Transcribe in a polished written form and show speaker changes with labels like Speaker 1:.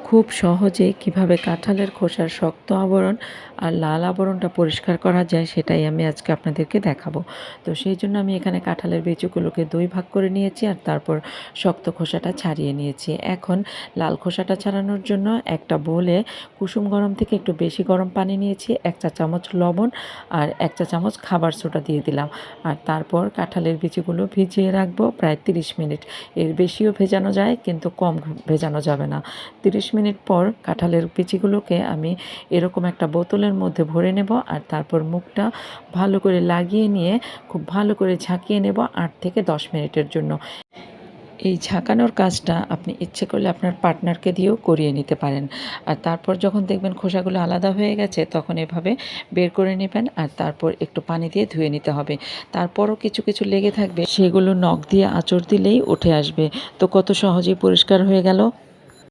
Speaker 1: খুব সহজে কিভাবে কাঁঠালের খোসার শক্ত আবরণ আর লাল আবরণটা পরিষ্কার করা যায় সেটাই আমি আজকে আপনাদেরকে দেখাবো। তো সেই জন্য আমি এখানে কাঁঠালের বিচিগুলোকে 2 ভাগ করে নিয়েছি আর তারপর শক্ত খোসাটা ছাড়িয়ে নিয়েছি। এখন লাল খোসাটা ছাড়ানোর জন্য একটা বোলে কুসুম গরম থেকে একটু বেশি গরম পানি নিয়েছি, 1 চা চামচ লবণ আর 1 চা চামচ খাবার সোডা দিয়ে দিলাম। আর তারপর কাঁঠালের বিচিগুলো ভিজিয়ে রাখবো প্রায় 30 মিনিট। এর বেশিও ভেজানো যায় কিন্তু কম ভেজানো যাবে না। 30 মিনিট পর কাঁঠালের বিচিগুলোকে আমি এরকম একটা বোতলের মধ্যে ভরে নেব আর তারপর মুখটা ভালো করে লাগিয়ে নিয়ে খুব ভালো করে ঝাঁকিয়ে নেব 8 থেকে 10 মিনিটের জন্য। এই ঝাঁকানোর কাজটা আপনি ইচ্ছে করলে আপনার পার্টনারকে দিয়েও করিয়ে নিতে পারেন। আর তারপর যখন দেখবেন খোসাগুলো আলাদা হয়ে গেছে তখন এভাবে বের করে নেবেন আর তারপর একটু পানি দিয়ে ধুয়ে নিতে হবে। তারপরও কিছু কিছু লেগে থাকবে, সেগুলো নখ দিয়ে আঁচড় দিলেই উঠে আসবে। তো কত সহজেই পরিষ্কার হয়ে গেল।